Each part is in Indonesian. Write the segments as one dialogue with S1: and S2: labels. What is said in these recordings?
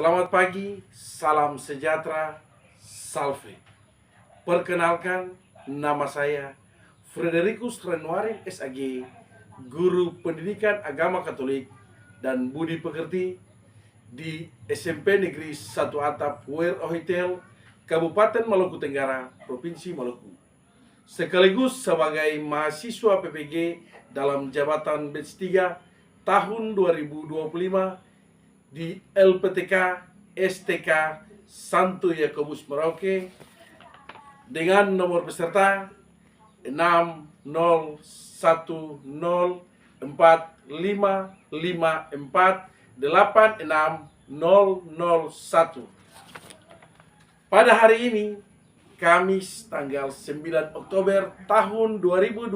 S1: Selamat pagi, salam sejahtera, salve. Perkenalkan, nama saya Frederikus Renuarin SAG, Guru Pendidikan Agama Katolik dan Budi Pekerti di SMP Negeri 1 Atap Weir Hotel, Kabupaten Maluku Tenggara, Provinsi Maluku. Sekaligus sebagai mahasiswa PPG dalam jabatan batch 3 tahun 2025 di LPTK STK Santo Yakobus Merauke dengan nomor peserta 6010455486001. Pada hari ini, Kamis tanggal 9 Oktober tahun 2025,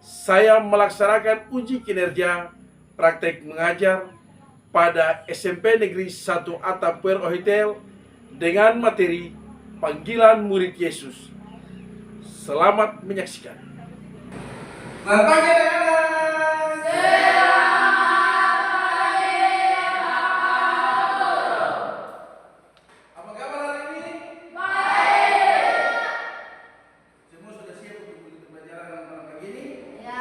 S1: saya melaksanakan uji kinerja praktek mengajar pada SMP Negeri 1 Atap Weir Hotel dengan materi panggilan murid Yesus. Selamat menyaksikan. Selamat pagi anak-anak. Apa kabar hari ini? Baik. Semua sudah siap untuk mengikuti pelajaran malam pagi ini? Ya.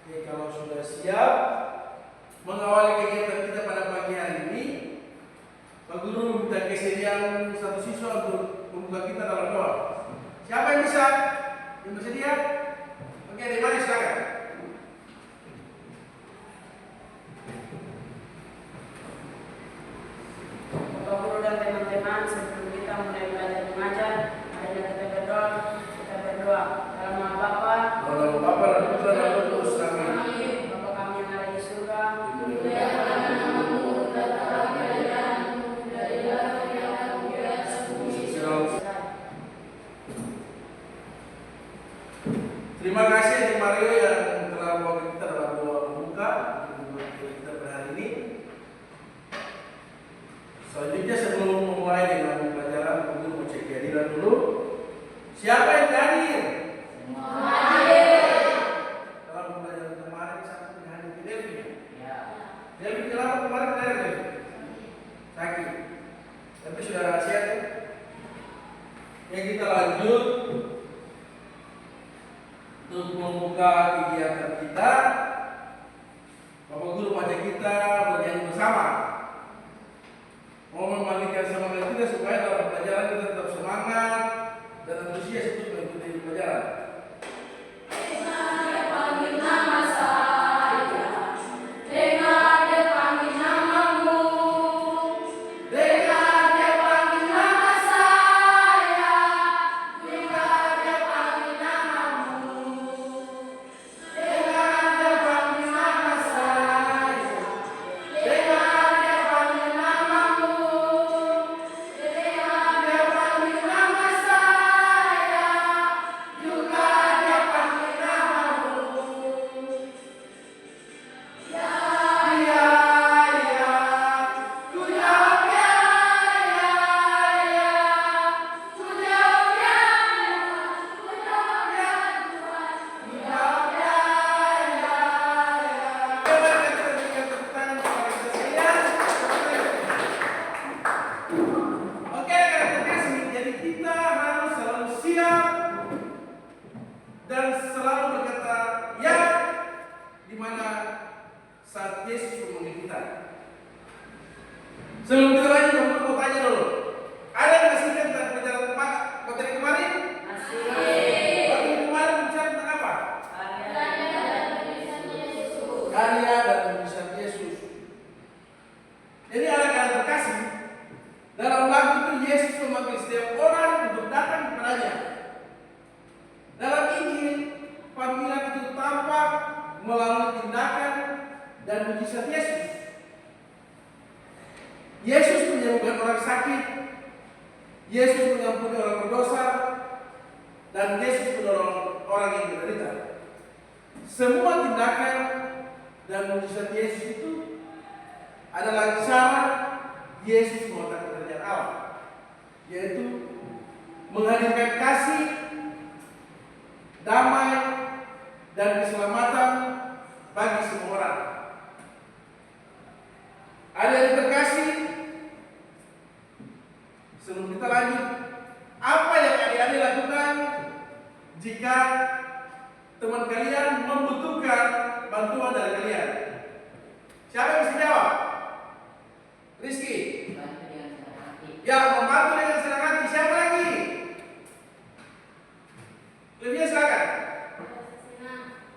S1: Oke, kalau sudah siap, mengawali kegiatan kita pada pagi hari ini, Pak Guru minta kesediaan satu siswa untuk membuka kita dalam doa. Siapa yang bisa? Yang bersedia? Oke, di mana silakan.
S2: Bapak Guru dan teman-teman, sebelum kita mulai belajar mengajar, marilah kita berdoa. Dalam nama Bapa,
S1: Dalam nama Bapa dan Putra dan Roh Kudus. Amin.
S2: Bapa kami yang ada di surga,
S1: Terima kasih Adik Mario yang telah membawa kita dalam doa pembuka untuk kita pada hari ini. Selanjutnya sebelum memulai dengan pelajaran, Guru mau cek kehadiran dulu. Siapa yang hadir? Dalam pembelajaran kemarin satu tidak hadir di Delvi. Delvi kenapa kemarin tidak hadir? Sakit. Tapi sudah siap ya? Yang kita lanjut untuk membuka kegiatan kita. Bapak Guru mengajak kita bernyanyi bersama. Mau membagikan semangat kita supaya dalam pelajaran kita tetap semangat dan antusias untuk mengikuti pelajaran. Sebelum kita lanjut, aku mau tanya dulu. Ada yang masih ingat tentang pelajaran materi kemarin? Masih. Materi kemarin bicara tentang apa? Karya dan mujizat Yesus. Jadi anak-anak terkasih, dalam lagu itu Yesus memanggil setiap orang untuk datang kepadanya. Dalam Injil, panggilan itu tampak melalui tindakan dan mujizat Yesus. Yesus menyembuhkan orang sakit, Yesus mengampuni orang berdosa, dan Yesus menolong orang yang menderita. Semua tindakan dan mujizat Yesus itu adalah cara Yesus mengatakan kerajaan Allah, yaitu menghadirkan kasih, damai, dan keselamatan bagi semua orang. Adik-adik terkasih, sebelum kita lanjut, apa yang adik-adik lakukan jika teman kalian membutuhkan bantuan dari kalian? Siapa yang bisa jawab? Rizky. Ya, membantu dengan senang hati. Siapa lagi? Livia, silakan.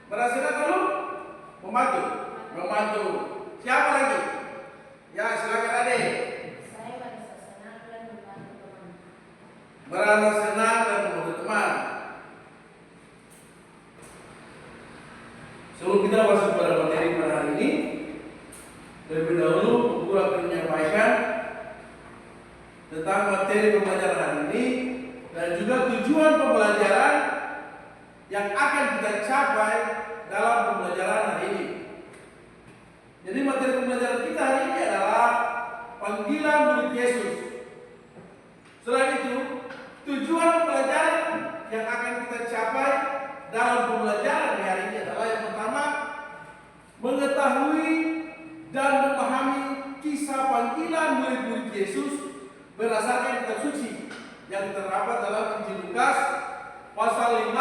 S1: Merasa senang dulu? Membantu. Membantu. Siapa lagi? Ya, silakan adik.
S3: Saya merasa senang dan membantu teman.
S1: Merasa senang dan membantu teman. Sebelum kita masuk pada materi pada hari ini, terlebih dahulu guru akan menyampaikan tentang materi pembelajaran hari ini dan juga tujuan pembelajaran yang akan kita capai dalam pembelajaran hari ini. Jadi materi pembelajaran kita hari ini adalah panggilan murid Yesus. Selain itu, tujuan pembelajaran yang akan kita capai dalam pembelajaran hari ini adalah yang pertama, mengetahui dan memahami kisah panggilan murid-murid Yesus berdasarkan kitab suci yang terdapat dalam Injil Lukas pasal 5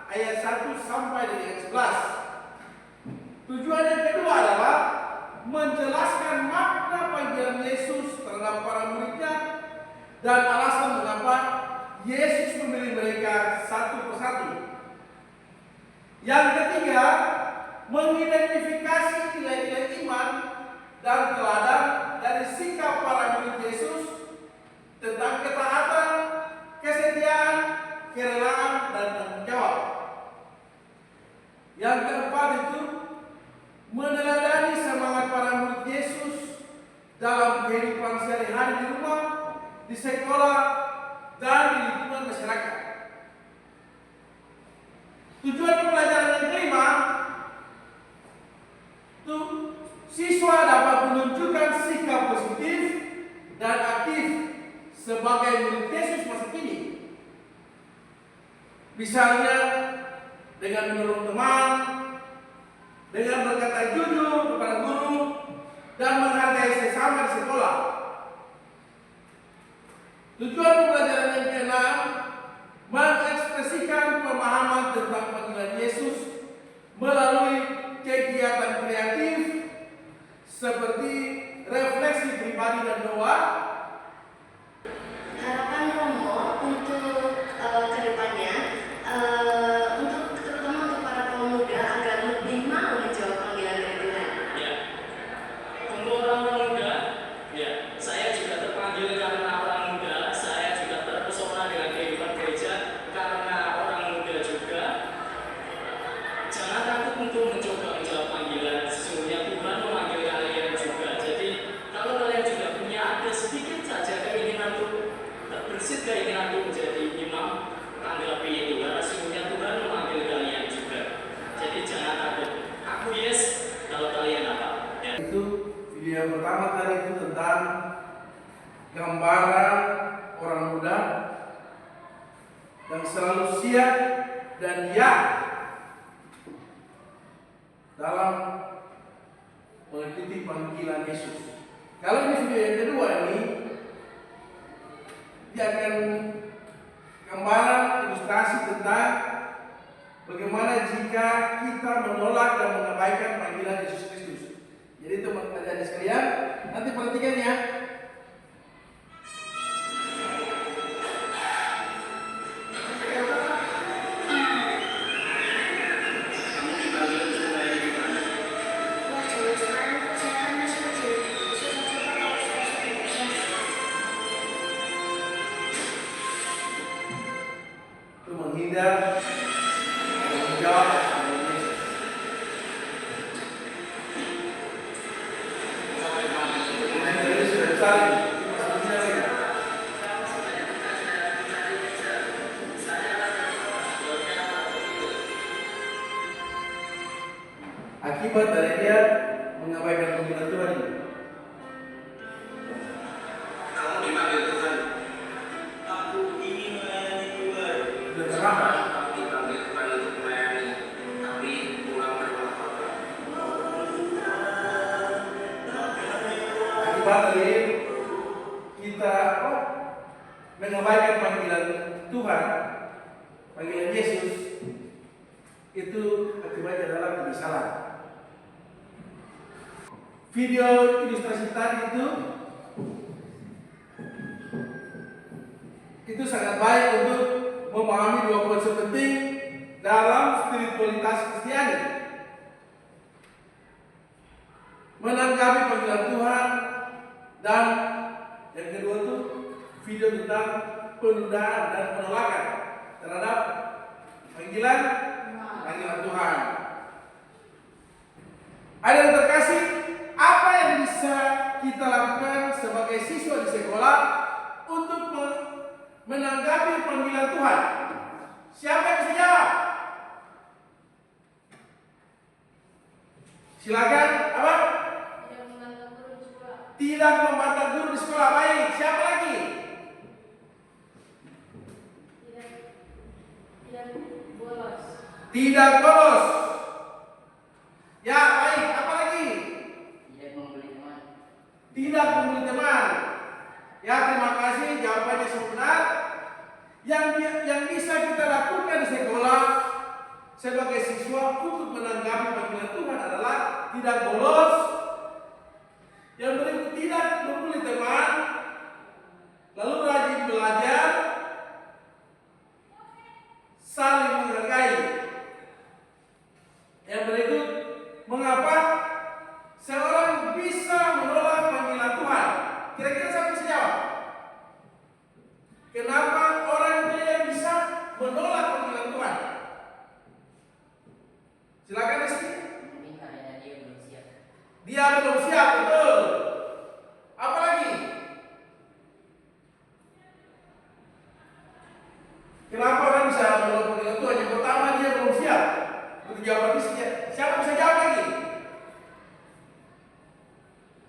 S1: ayat 1 sampai dengan 11. Tujuan yang kedua adalah menjelaskan makna panggilan Yesus terhadap para muridnya dan alasan mengapa Yesus memilih mereka satu persatu. Yang ketiga, mengidentifikasi nilai-nilai iman dan teladan dari sikap para murid Yesus tentang ketaatan, kesetiaan, kerelaan, dan tanggung jawab. Yang keempat itu, meneladani semangat para murid Yesus dalam kehidupan sehari-hari di rumah, di sekolah, dan di lingkungan masyarakat. Tujuan pembelajaran yang kelima, itu siswa dapat menunjukkan sikap positif dan aktif sebagai murid Yesus masa kini. Misalnya dengan menolong teman, dengan berkata jujur kepada guru, dan menghargai sesama di sekolah. Tujuan pembelajaran yang keenam, mengekspresikan pemahaman tentang panggilan Yesus melalui kegiatan kreatif seperti refleksi pribadi dan doa.
S3: Harapan Romo untuk kedepannya, untuk terutama untuk para pemuda agar lebih mau menjawab panggilan dari Tuhan.
S4: Ya, untuk orang-orang muda, ya, saya juga terpanggil karena orang muda, saya juga terpesona dengan kehidupan gereja karena orang muda juga. Jangan takut untuk mencoba menjawab panggilan. Sesungguhnya Tuhan memanggil kalian juga. Jadi kalau kalian juga punya ada sedikit saja keinginan untuk terbersit keinginan untuk menjadi imam, tanggapi itu karena sesungguhnya Tuhan memanggil kalian juga. Jadi jangan takut. Aku yes, kalau kalian apa? Ya.
S1: Itu video yang pertama tadi itu tentang gambaran orang muda yang selalu siap dan ya dalam mengikuti panggilan Yesus. Kalau ini video yang kedua ini, dia akan gambaran ilustrasi tentang bagaimana jika kita menolak dan mengabaikan panggilan Yesus Kristus. Jadi teman-teman sekalian, nanti perhatikan ya. Untuk menghindar menjawab panggilan Yesus. Ini sudah besar. Akibat dari dia mengabaikan panggilan Tuhan ini.
S5: Kamu dipanggil Tuhan. Aku ingin melayani Tuhan.
S1: Sudah terlambat.
S5: Aku dipanggil Tuhan untuk melayani, tapi kurang bermanfaat.
S1: kita mengabaikan panggilan Tuhan, panggilan Yesus, itu akibatnya adalah penyesalan. Video ilustrasi tadi itu sangat baik untuk memahami dua konsep penting dalam spiritualitas Kristiani. Menanggapi panggilan Tuhan, dan yang kedua itu video tentang penundaan dan penolakan terhadap panggilan Tuhan. Ada yang terkasih, apa yang bisa kita lakukan sebagai siswa di sekolah untuk menanggapi panggilan Tuhan? Siapa yang bisa jawab? Silakan. Apa? Tidak membantah guru di sekolah. Baik. Siapa lagi? Tidak bolos. Ya, baik. Apa lagi? Tidak membuli teman. Ya, terima kasih. Jawabannya benar. Yang bisa kita lakukan di sekolah sebagai siswa untuk menanggapi panggilan Tuhan adalah tidak bolos. Yang berikut, tidak membuli teman, lalu rajin belajar, saling menghargai. Yang berikut, mengapa seorang bisa menolak panggilan Tuhan? Kira-kira siapa bisa jawab? Kenapa orang itu bisa menolak panggilan Tuhan? Silakan Rizky.
S6: Mungkin karena dia belum siap.
S1: Dia belum siap, betul. Apa lagi? Kenapa orang bisa menolak panggilan Tuhan? Yang pertama, dia belum siap. Untuk jawaban Rizky. Siapa bisa jawab lagi?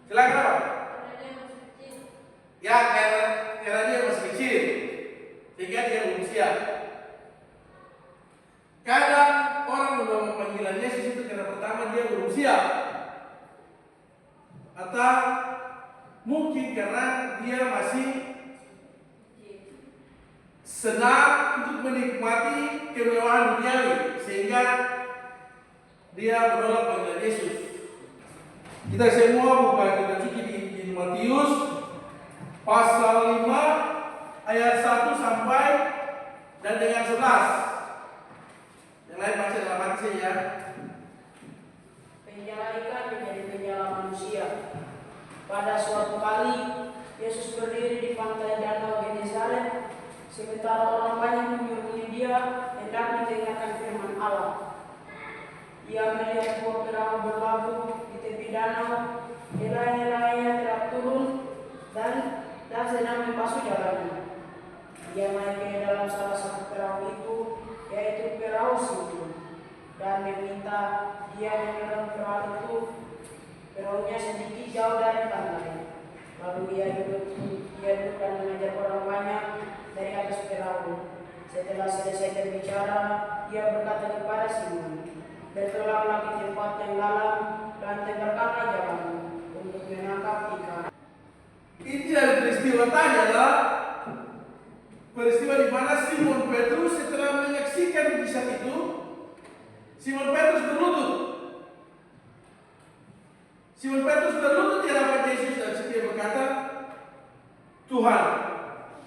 S1: Silakan Pak. Ya, karena dia masih kecil, sehingga dia belum siap. Kadang orang menolak panggilan Yesus itu karena pertama dia belum siap, atau mungkin karena dia masih senang untuk menikmati kemewahan duniawi, sehingga dia menolak panggilan Yesus. Kita semua buka kitab suci di Injil Matius pasal 5 ayat 1 sampai dan dengan 11. Yang lain baca dalam hati saya ya.
S2: Penjala ikan menjadi penjala manusia. Pada suatu kali Yesus berdiri di pantai danau Genesaret, sementara orang banyak menyurungi dia hendak mendengarkan firman Allah. Ia melihat dua perahu berlabuh di tepi danau, nelayan-nelayan telah turun dan sedang membasuh jalannya. Dia naik ke dalam salah satu perahu itu, yaitu perahu Simon, dan meminta dia menyeberang perahu itu. Perahunya sedikit jauh dari pantai. Lalu dia duduk dan mengajar orang banyak dari atas perahu. Setelah selesai berbicara, dia berkata kepada Simon, "Bertolaklah ke tempat yang dalam dan tebarkanlah jalanmu untuk menangkap ikan."
S1: Ini dari peristiwa tadi adalah peristiwa di mana Simon Petrus setelah menyaksikan mujizat itu, Simon Petrus berlutut. Simon Petrus berlutut di hadapan Yesus dan dia berkata, "Tuhan,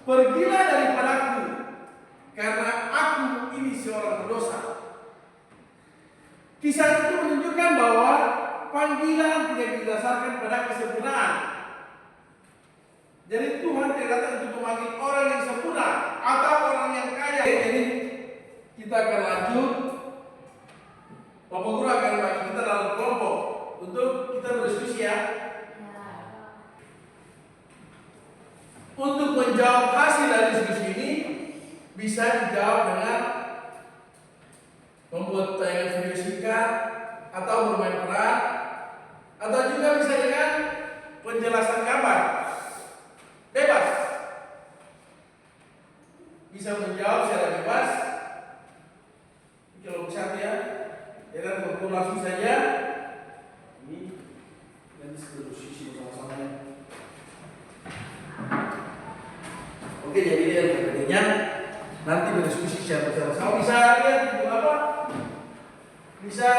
S1: pergilah daripadaku, karena aku ini seorang berdosa." Kisah itu menunjukkan bahwa panggilan tidak didasarkan pada kesempurnaan. Jadi Tuhan tidak datang untuk memanggil orang yang sempurna atau orang yang kaya. Jadi kita akan lanjut. Bapak Guru akan bagi kita dalam kelompok untuk kita berdiskusi ya. Untuk menjawab hasil dari diskusi ini bisa dijawab dengan membuat tayangan video singkat atau bermain peran, atau juga bisa dengan penjelasan gambar. Bebas. Bisa menjawab secara bebas. Kalau bisa ya, jangan berkumpul langsung saja. Ini nanti berdiskusi bersama-sama. Oke, jadi yang kemudian nanti berdiskusi secara bersama-sama. Bisa lihat itu apa? Bisa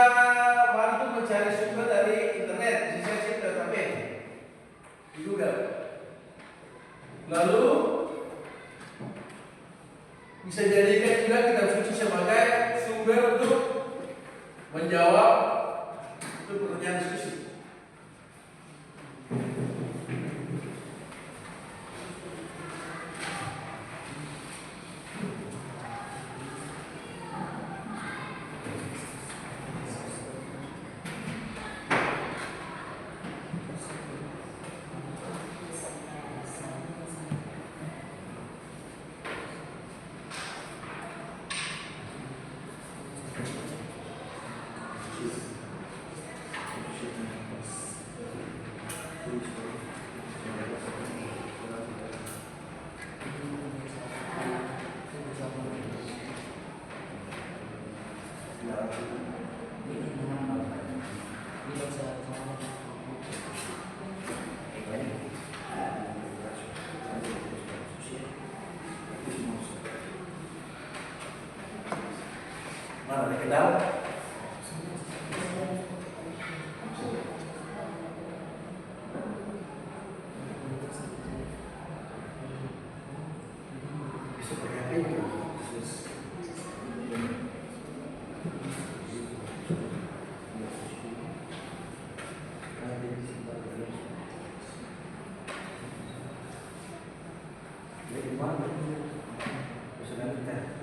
S1: bantu mencari sumber dari internet, bisa cek database di Google. Lalu bisa jadikan juga kitab suci sebagai sumber untuk menjawab itu pertanyaan diskusi. Mana ada kenal? Bisa pakai HP juga. Jadi mana? Bisa nanti.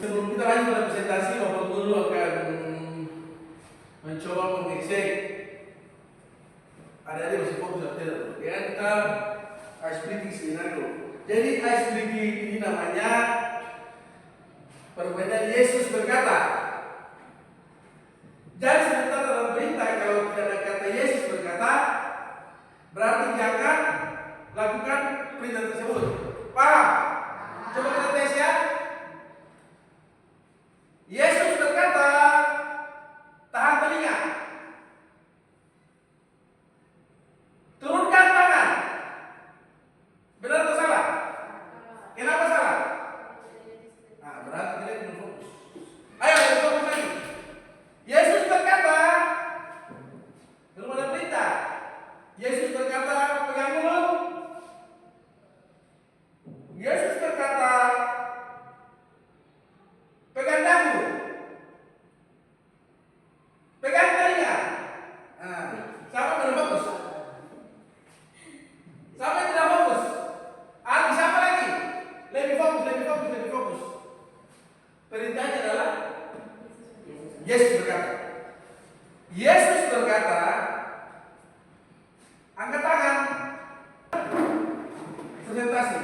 S1: Sebelum kita lanjut pada presentasi, Bapak Guru akan mencoba mengecek ada masih fokus atau tidak. Ya, kita ice breaking seminar dulu. Jadi ice breaking ini namanya permainan Yesus berkata. Jadi sebentar dalam perintah kalau tidak ada kata Yesus berkata, berarti jangan lakukan perintah tersebut. Paham? Coba kita tes ya. Yesus berkata, tahan telinga, turunkan tangan. Benar atau salah? Kenapa salah? Nah, berarti kita belum fokus. Ayo Yesus berkata, angkat tangan. Presentasi.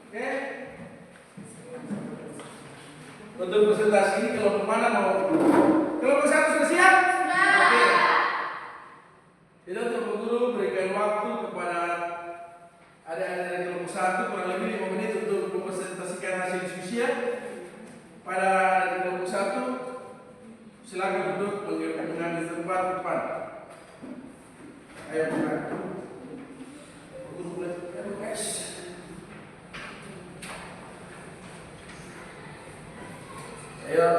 S1: Oke. Untuk presentasi ini kelompok mana mau? Kelompok 1 sudah siap? Oke. Jadi untuk guru berikan waktu kepada adik-adik dari kelompok 1 kurang lebih 5 menit untuk mempresentasikan hasil diskusi. Pada dari kelompok 1 silakan duduk mengambil tempat depan. Ayo buka. Guru boleh guys. Ayo.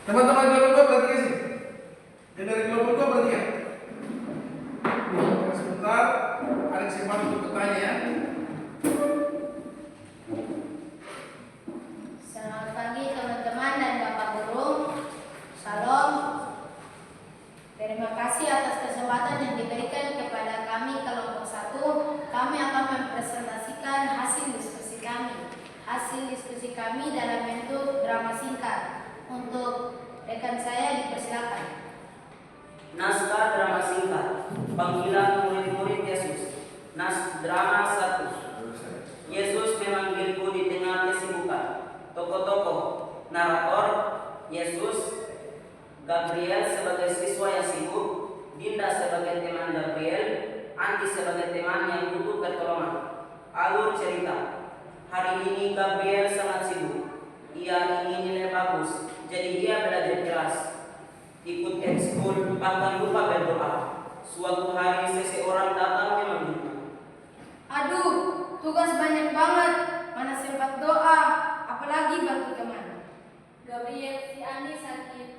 S1: Teman-teman kelompok 2 berarti sih. Yang dari kelompok 2 berarti ya. Sebentar, ada kesempatan untuk bertanya ya.
S7: Selamat pagi teman-teman dan Bapak Guru. Salam. Terima kasih atas kesempatan yang diberikan kepada kami kelompok 1. Kami akan mempresentasikan hasil diskusi kami. Hasil diskusi kami dalam bentuk drama singkat. Untuk rekan saya dipersilakan.
S8: Naskah drama singkat, panggilan murid-murid Yesus. Drama 1. Yesus memanggilku di tengah kesibukan. Tokoh-tokoh, narator, Yesus, Gabriel sebagai siswa yang sibuk, Dinda sebagai teman Gabriel, Andi sebagai teman yang butuh pertolongan. Alur cerita. Hari ini Gabriel sangat sibuk. Ia ingin nilai bagus, jadi dia belajar keras. Ikut ekskul, bahkan lupa berdoa. Suatu hari seseorang datang memanggilnya.
S7: Aduh, tugas banyak banget. Mana sempat doa, apalagi bantu teman.
S9: Gabriel, si Andi sakit,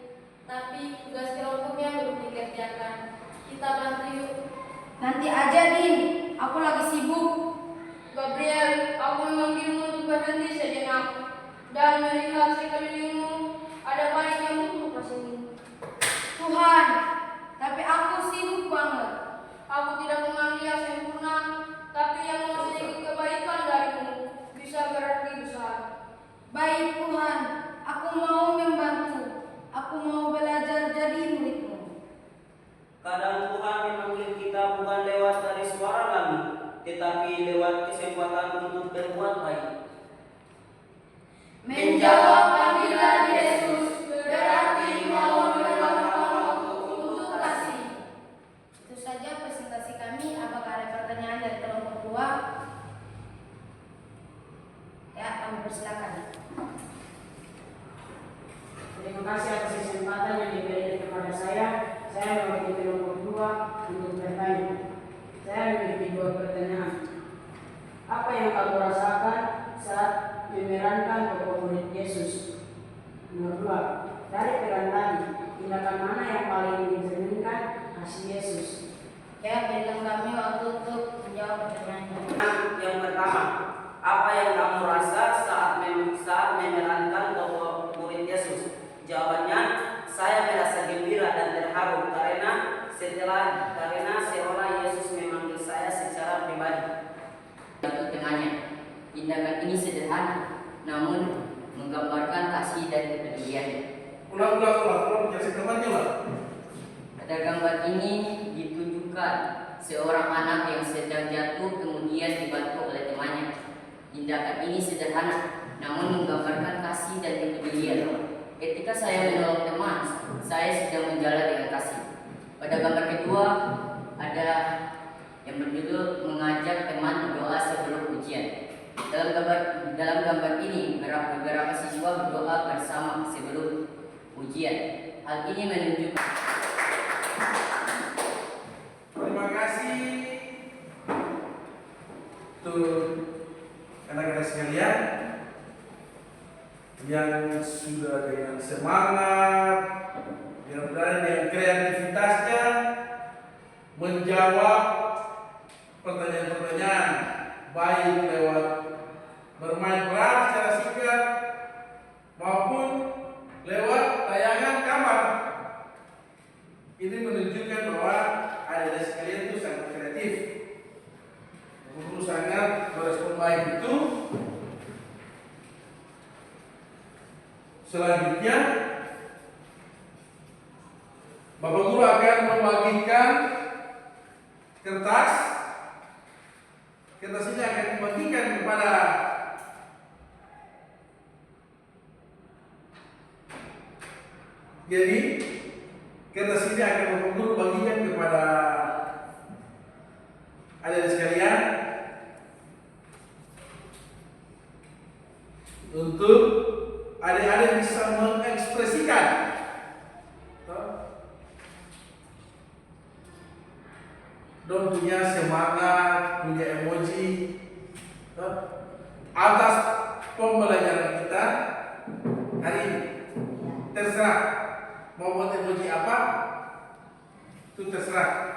S9: tapi tugas kelompoknya belum dikerjakan. Kita bantu yuk.
S7: Nanti aja, Din. Aku lagi sibuk.
S9: Gabriel, aku memanggilmu untuk berhenti sejenak dan melihat sekelilingmu. Ada banyak yang butuh kesini.
S7: Tuhan, tapi aku sibuk banget.
S9: Aku tidak memanggil yang sempurna, tapi yang mau sedikit kebaikan darimu bisa berarti besar.
S7: Baik Tuhan, aku mau membantu. Aku mau belajar jadi muridmu.
S8: Kadang Tuhan memanggil kita bukan lewat dari suara kami, tetapi lewat kesempatan untuk berbuat baik.
S7: Menjawab panggilan Yesus berarti mau meluangkan waktu untuk kasih. Itu saja presentasi kami. Apakah ada pertanyaan dari kelompok 2? Ya, kami persilakan.
S2: Terima kasih atas kesempatan yang diberikan kepada saya. Saya mewakili kelompok 2 untuk bertanya. Saya memiliki 2 pertanyaan. Apa yang kamu rasakan saat memerankan tokoh murid Yesus? Nomor 2, dari peran tadi, tindakan mana yang paling mencerminkan kasih Yesus?
S7: Ya, berikan kami waktu untuk menjawab pertanyaannya.
S8: Yang pertama, apa yang kamu rasa saat memerankan tokoh murid Yesus? Jawabannya, saya merasa gembira dan terharu karena seolah Yesus memanggil saya secara pribadi.
S6: Untuk temannya, tindakan ini sederhana, namun menggambarkan kasih dan kepedulian.
S1: Ulang, jelasin temannya lah.
S6: Pada gambar ini ditunjukkan seorang anak yang sedang jatuh kemudian dibantu oleh temannya. Tindakan ini sederhana, namun menggambarkan kasih dan kepedulian. Ketika saya menolong teman, saya sedang menjalan dengan kasih. Pada gambar kedua ada yang berjudul mengajak teman berdoa sebelum ujian. Dalam gambar ini beberapa siswa berdoa bersama sebelum ujian. Hal ini menunjukkan.
S1: Terima kasih untuk anak-anak sekalian yang sudah dengan semangat, dengan kreativitasnya menjawab pertanyaan-pertanyaan, baik lewat bermain peran secara singkat maupun lewat tayangan kamar. Ini menunjukkan bahwa adik-adik sekalian itu sangat kreatif. Guru sangat merespon baik itu. Selanjutnya, Bapak Guru akan membagikan kertas. Kertas ini akan dibagikan kepada kertas ini akan Bapak Guru bagikan kepada adik-adik sekalian untuk adik-adik bisa mengekspresikan dan punya semangat, punya emoji atas pembelajaran kita hari ini. Terserah mau buat emoji apa, itu terserah.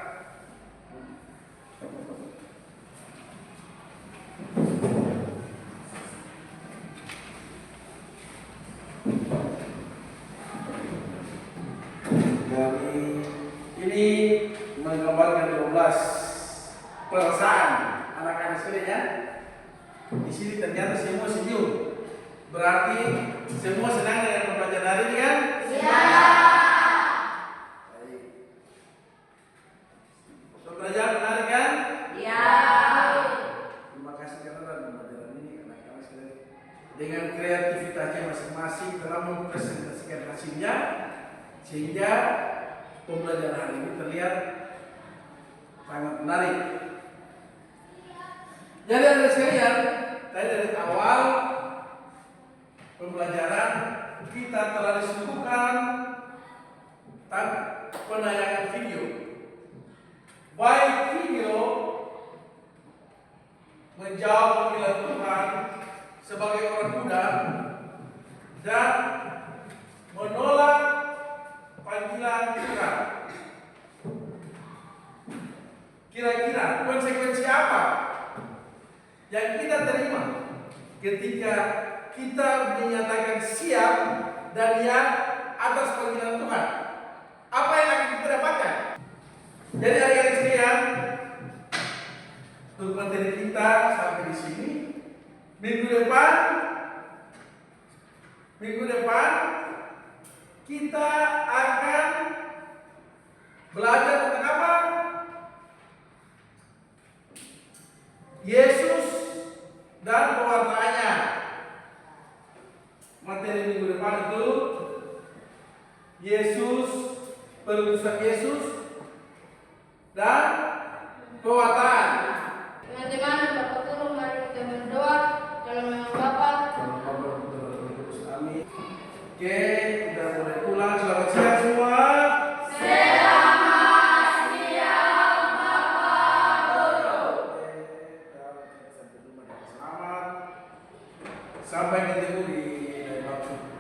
S1: Dari ini menggambarkan 12 perasaan anak-anak sekalian ya. Di sini ternyata semua senyum. Berarti semua senang dengan pembelajaran hari ini kan?
S7: Ya.
S1: Baik. Pembelajaran menarik kan?
S7: Ya.
S1: Terima kasih karena dalam pembelajaran ini anak-anak sekalian dengan kreativitasnya masing-masing telah mempresentasikan hasilnya sehingga pembelajaran hari ini terlihat sangat menarik. Jadi anak sekalian, tadi dari awal pembelajaran kita telah disuguhkan tentang penayangan video. Baik video menjawab panggilan Tuhan sebagai orang muda dan menolak panggilan Tuhan. Kira-kira konsekuensi apa yang kita terima ketika kita menyatakan siap dan ya atas panggilan Tuhan? Apa yang akan kita dapatkan? Jadi adik-adik sekalian, untuk materi kita sampai di sini. Minggu depan kita akan belajar tentang apa? Yesus dan pewartaannya. Materi minggu depan itu Yesus, perutusan Yesus dan pewartaan.
S9: Teman-teman, Bapak Guru, mari kita berdoa dalam nama Bapa.
S1: Amin. Oke, kita mulai pulang. Selamat siang semua.
S7: Selamat siang Bapak Guru.
S1: Selamat. Sampai ketemu di lain waktu.